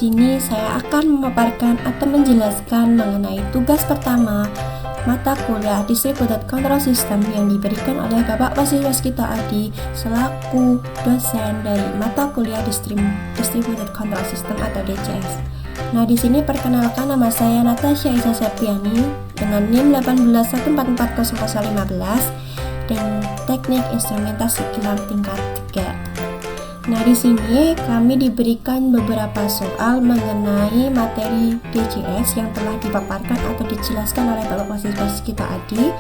sini saya akan memaparkan atau menjelaskan mengenai tugas pertama mata kuliah Distributed Control System yang diberikan oleh Bapak Wasiwaskito Adi selaku dosen dari mata kuliah Distributed Control System atau DCS. Nah, di sini perkenalkan, nama saya Natasha Isa Septiani dengan NIM 181440015 dan Teknik Instrumentasi Kilang tingkat 3. Nah, di sini kami diberikan beberapa soal mengenai materi DCS yang telah dipaparkan atau dijelaskan oleh Bapak Wasiwaskito Adi.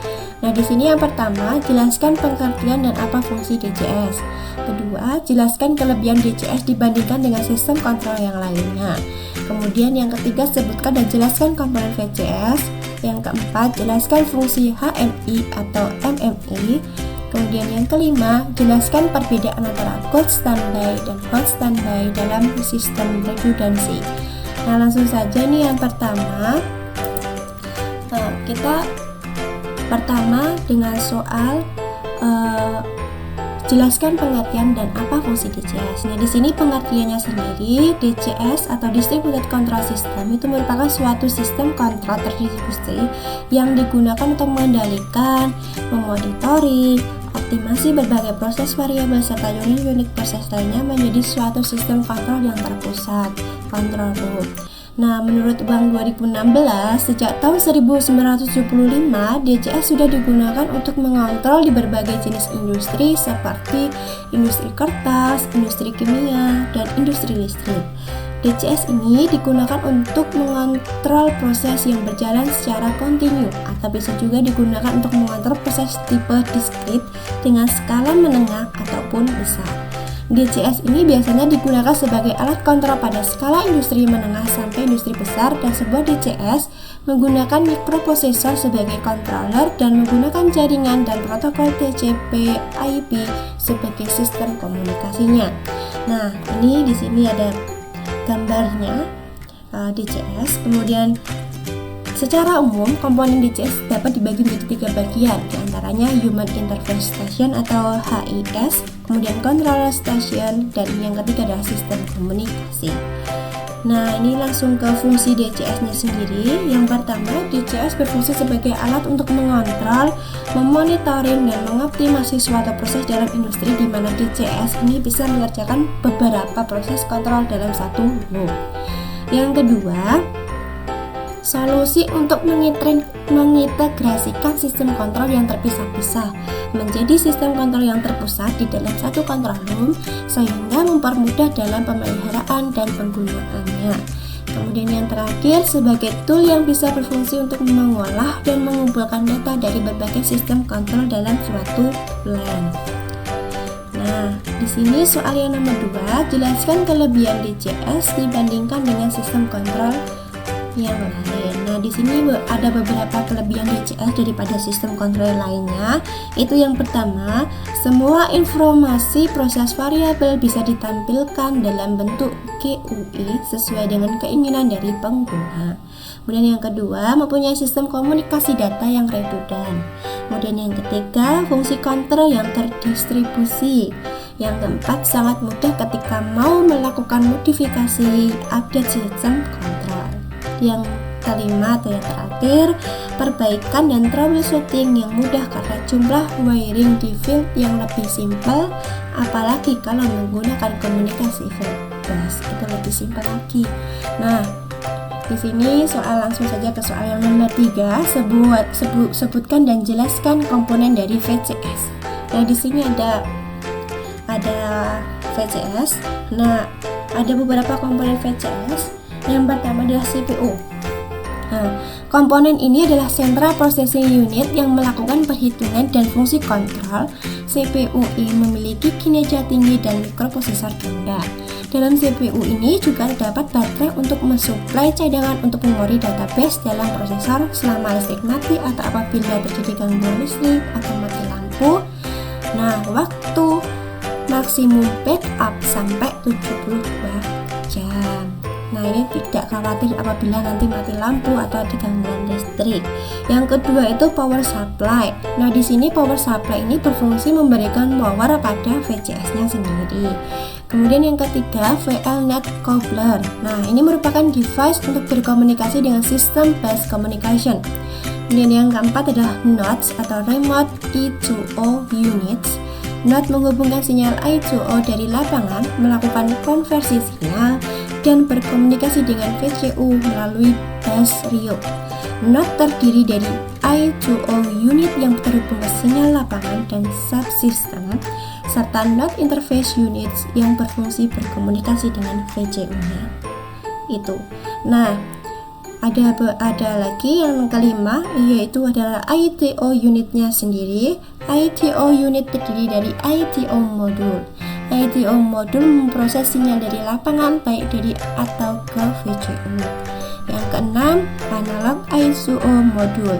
Nah, di sini yang pertama, jelaskan pengertian dan apa fungsi DCS. Kedua, jelaskan kelebihan DCS dibandingkan dengan sistem kontrol yang lainnya. Kemudian yang ketiga, sebutkan dan jelaskan komponen VCS. Yang keempat, jelaskan fungsi HMI atau MMI. Kemudian yang kelima, jelaskan perbedaan antara cold standby dan hot standby dalam sistem redundansi. Nah, langsung saja nih yang pertama. Kita pertama dengan soal jelaskan pengertian dan apa fungsi DCS. Nah, di sini pengertiannya sendiri, DCS atau Distributed Control System itu merupakan suatu sistem kontrol terdistribusi yang digunakan untuk mengendalikan, memonitoring, optimasi berbagai proses variabel serta unit-unit proses lainnya menjadi suatu sistem kontrol yang terpusat, control room. Nah, menurut Bank 2016, sejak tahun 1975, DCS sudah digunakan untuk mengontrol di berbagai jenis industri seperti industri kertas, industri kimia, dan industri listrik. DCS ini digunakan untuk mengontrol proses yang berjalan secara kontinu atau bisa juga digunakan untuk mengontrol proses tipe diskrit dengan skala menengah ataupun besar. DCS ini biasanya digunakan sebagai alat kontrol pada skala industri menengah sampai industri besar, dan sebuah DCS menggunakan mikroprosesor sebagai controller dan menggunakan jaringan dan protokol TCP/IP sebagai sistem komunikasinya. Nah, ini di sini ada gambarnya DCS. Kemudian secara umum komponen DCS dapat dibagi menjadi 3 bagian, diantaranya Human Interface Station atau HIS, kemudian Control Station, dan yang ketiga adalah sistem komunikasi. Nah, ini langsung ke fungsi DCS-nya sendiri. Yang pertama, DCS berfungsi sebagai alat untuk mengontrol, memonitoring, dan mengoptimasi suatu proses dalam industri, di mana DCS ini bisa mengerjakan beberapa proses kontrol dalam satu loop. Yang kedua, solusi untuk mengintegrasikan sistem kontrol yang terpisah-pisah menjadi sistem kontrol yang terpusat di dalam satu kontrol room, sehingga mempermudah dalam pemeliharaan dan penggunaannya. Kemudian yang terakhir, sebagai tool yang bisa berfungsi untuk mengolah dan mengumpulkan data dari berbagai sistem kontrol dalam suatu LAN. Nah, di sini soal yang nomor 2, jelaskan kelebihan DCS dibandingkan dengan sistem kontrol yang lain. Nah, di sini ada beberapa kelebihan DCS daripada sistem kontrol lainnya. Itu yang pertama, semua informasi proses variabel bisa ditampilkan dalam bentuk GUI sesuai dengan keinginan dari pengguna. Kemudian yang kedua, mempunyai sistem komunikasi data yang redundan. Kemudian yang ketiga, fungsi kontrol yang terdistribusi. Yang keempat, sangat mudah ketika mau melakukan modifikasi update sistem kontrol. Yang kelima atau yang terakhir, perbaikan dan troubleshooting yang mudah karena jumlah wiring di field yang lebih simpel, apalagi kalau menggunakan komunikasi field bus, itu lebih simpel lagi. Nah, di sini soal langsung saja ke soal yang nomor 3, sebutkan dan jelaskan komponen dari VCS. Nah, di sini ada VCS. Nah, ada beberapa komponen VCS. Yang pertama adalah CPU. Nah, komponen ini adalah Central Processing Unit yang melakukan perhitungan dan fungsi kontrol. CPU ini memiliki kinerja tinggi dan mikroprosesor rendah. Dalam CPU ini juga terdapat baterai untuk mensuplai cadangan untuk memori database dalam prosesor selama listrik mati atau apabila terjadi gangguan listrik atau mati lampu. Nah, waktu maksimum backup sampai 72 jam. Nah, ini tidak khawatir apabila nanti mati lampu atau ada gangguan listrik. Yang kedua itu power supply. Nah, di sini power supply ini berfungsi memberikan power pada VCS-nya sendiri. Kemudian yang ketiga, VL-NAT Coupler. Nah, ini merupakan device untuk berkomunikasi dengan sistem bus communication. Kemudian yang keempat adalah nodes atau Remote I2O Units. Node menghubungkan sinyal I2O dari lapangan, melakukan konversi sinyal, dan berkomunikasi dengan VCU melalui bus RIO. Node terdiri dari I2O unit yang terhubung ke sinyal lapangan dan subsystem, serta node interface units yang berfungsi berkomunikasi dengan VCU-nya. Itu. Nah, ada lagi yang kelima, yaitu adalah ITO unitnya sendiri. ITO unit terdiri dari ITO modul. ITO modul memproses sinyal dari lapangan baik dari atau ke VCU. Yang keenam, analog I2O modul.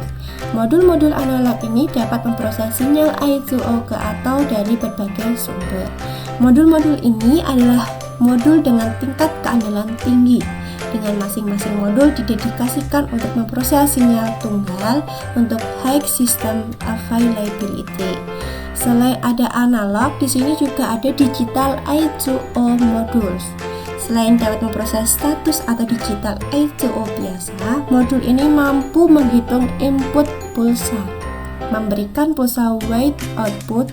Modul-modul analog ini dapat memproses sinyal I2O ke atau dari berbagai sumber. Modul-modul ini adalah modul dengan tingkat keandalan tinggi, dengan masing-masing modul didedikasikan untuk memproses sinyal tunggal untuk high system availability. Selain ada analog, di sini juga ada digital I2O modules. Selain dapat memproses status atau digital I2O biasa, modul ini mampu menghitung input pulsa, memberikan pulsa wide output.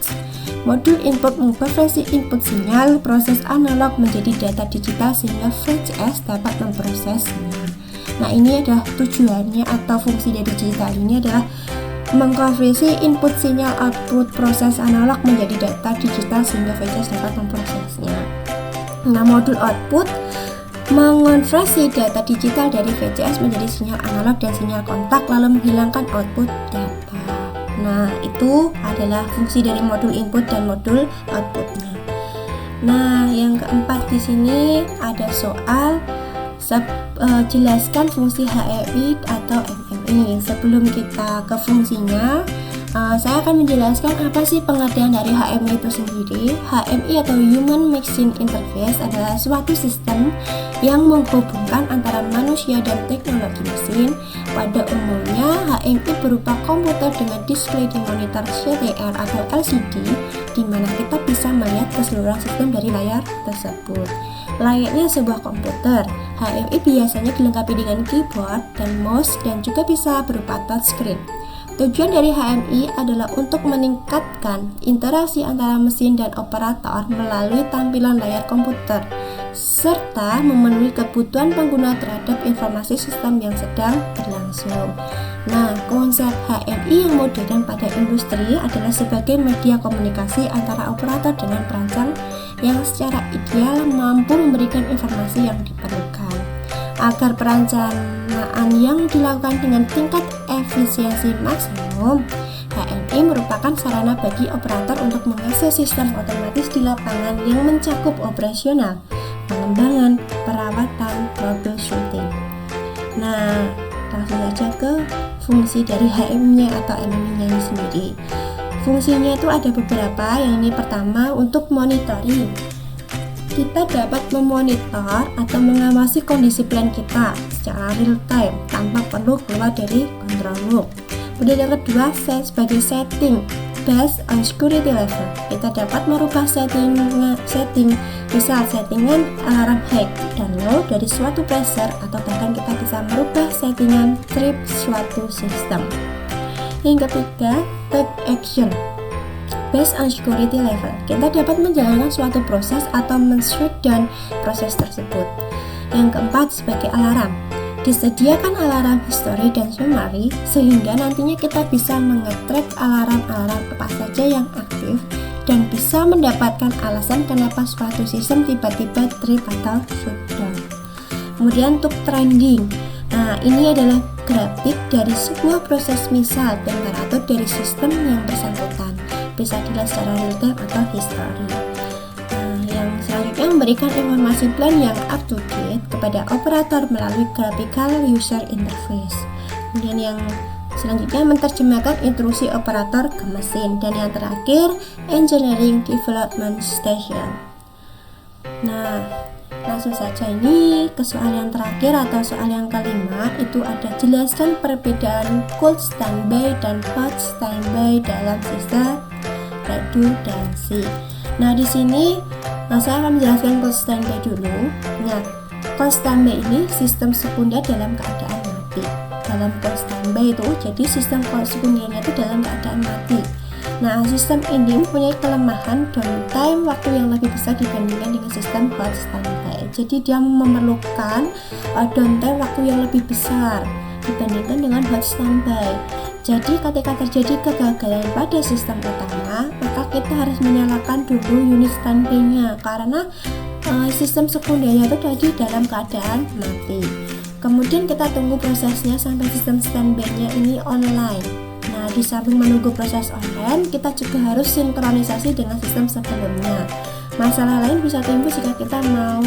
Modul input mengkonversi input sinyal proses analog menjadi data digital sehingga VCS dapat memprosesnya. Nah, ini adalah tujuannya atau fungsi dari digital ini adalah mengkonversi input sinyal output proses analog menjadi data digital sehingga VCS dapat memprosesnya. Nah, modul output mengonversi data digital dari VCS menjadi sinyal analog dan sinyal kontak lalu menghilangkan output data. Nah, itu adalah fungsi dari modul input dan modul outputnya. Nah, yang keempat di sini ada soal jelaskan fungsi HMI atau MMI. Sebelum kita ke fungsinya, saya akan menjelaskan apa sih pengertian dari HMI itu sendiri. HMI atau Human Machine Interface adalah suatu sistem yang menghubungkan antara manusia dan teknologi mesin. Pada umumnya, HMI berupa komputer dengan display di monitor CTR atau LCD, di mana kita bisa melihat keseluruhan sistem dari layar tersebut. Layaknya sebuah komputer, HMI biasanya dilengkapi dengan keyboard dan mouse dan juga bisa berupa touchscreen. Tujuan dari HMI adalah untuk meningkatkan interaksi antara mesin dan operator melalui tampilan layar komputer, serta memenuhi kebutuhan pengguna terhadap informasi sistem yang sedang berlangsung. Nah, konsep HMI yang modern pada industri adalah sebagai media komunikasi antara operator dengan perancang yang secara ideal mampu memberikan informasi yang diperlukan. Agar perencanaan yang dilakukan dengan tingkat efisiensi maksimum, HMI merupakan sarana bagi operator untuk mengakses sistem otomatis di lapangan yang mencakup operasional, pengembangan, perawatan, troubleshooting. Nah, langsung saja ke fungsi dari HMI-nya atau MMI-nya sendiri. Fungsinya itu ada beberapa, yang ini pertama untuk monitoring. Kita dapat memonitor atau mengawasi kondisi plan kita secara real time tanpa perlu keluar dari control room. Kemudian yang kedua, sebagai setting based on security level. Kita dapat merubah setting, misal settingan alarm hack dan low dari suatu browser, atau bahkan kita bisa merubah settingan trip suatu sistem. Yang ketiga, take action based on security level. Kita dapat menjalankan suatu proses atau men-shutdown proses tersebut. Yang keempat, sebagai alarm. Disediakan alarm history dan summary sehingga nantinya kita bisa mengetrack alarm-alarm apa saja yang aktif dan bisa mendapatkan alasan kenapa suatu sistem tiba-tiba trip atau shutdown. Kemudian untuk trending. Nah, ini adalah grafik dari sebuah proses misal temperatur dari sistem yang bersangkutan. Bisa dilihat secara real time atau history. Nah, yang selanjutnya memberikan informasi plan yang up to date kepada operator melalui graphical user interface. Kemudian yang selanjutnya menerjemahkan instruksi operator ke mesin, dan yang terakhir engineering development station. Nah, langsung saja ini ke soal yang terakhir atau soal yang kelima, itu ada jelaskan perbedaan cold standby dan hot standby dalam sistem redundancy. Nah, di sini Nah, saya akan menjelaskan cold standby dulu. Nah, cold standby ini sistem sekunder dalam keadaan mati. Dalam cold standby itu, jadi sistem sekundernya itu dalam keadaan mati. Nah, sistem ini mempunyai kelemahan downtime waktu yang lebih besar dibandingkan dengan sistem hot standby. Jadi dia memerlukan downtime waktu yang lebih besar dibandingkan dengan hot standby. Jadi ketika terjadi kegagalan pada sistem utama, maka kita harus menyalakan dulu unit standby-nya karena sistem sekundernya itu tadi dalam keadaan mati. Kemudian kita tunggu prosesnya sampai sistem standby-nya ini online. Nah, di samping menunggu proses online, kita juga harus sinkronisasi dengan sistem sebelumnya. Masalah lain bisa timbul jika kita mau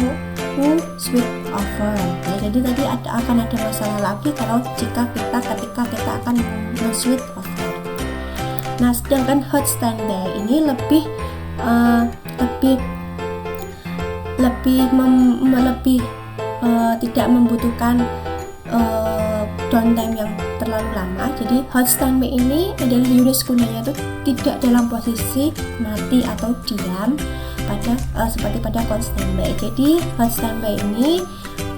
switch over. Ya, jadi tadi akan ada masalah lagi ketika kita akan switch over. Nah, sedangkan hot standby ini lebih tidak membutuhkan downtime yang terlalu lama. Jadi hot standby ini adalah unit sekundernya itu tidak dalam posisi mati atau diam seperti pada cold standby. Jadi hot standby ini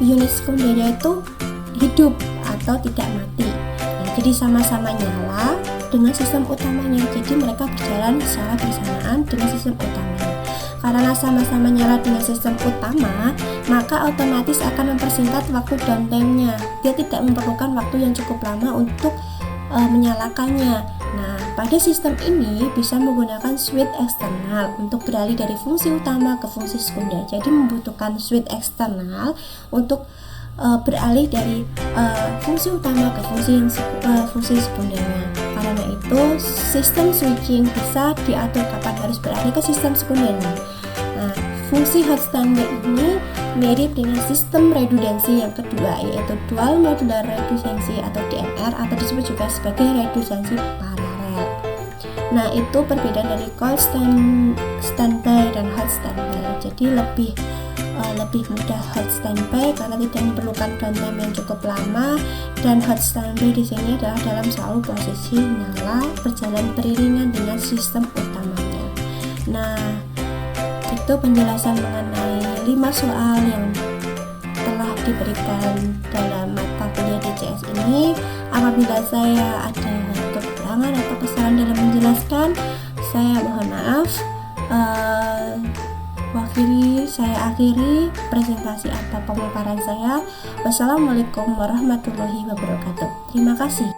unit sekundernya itu hidup atau tidak mati. Nah, jadi sama-sama nyala dengan sistem utamanya. Jadi mereka berjalan secara bersamaan dengan sistem utamanya. Karena sama-sama nyala dengan sistem utama, maka otomatis akan mempersingkat waktu downtime-nya. Dia tidak memerlukan waktu yang cukup lama untuk menyalakannya. Nah, pada sistem ini bisa menggunakan switch eksternal untuk beralih dari fungsi utama ke fungsi sekunder. Jadi membutuhkan switch eksternal untuk beralih dari fungsi utama ke fungsi sekundernya. Karena itu, sistem switching bisa diatur kapan harus beralih ke sistem sekundernya. Nah, fungsi hot standby ini mirip dengan sistem redundansi yang kedua, yaitu dual modular redundancy atau DMR, atau disebut juga sebagai redundansi paralel. Nah, itu perbedaan dari cold standby dan hot standby. Jadi lebih mudah hot standby karena tidak memerlukan downtime yang cukup lama, dan hot standby di sini adalah dalam selalu posisi nyala, berjalan beriringan dengan sistem utamanya. Nah, itu penjelasan mengenai 5 soal yang telah diberikan dalam mata kuliah DCS ini. Apabila saya ada kekurangan atau kesalahan dalam menjelaskan, saya mohon maaf. Saya akhiri presentasi atau pemaparan saya. Wassalamualaikum warahmatullahi wabarakatuh. Terima kasih.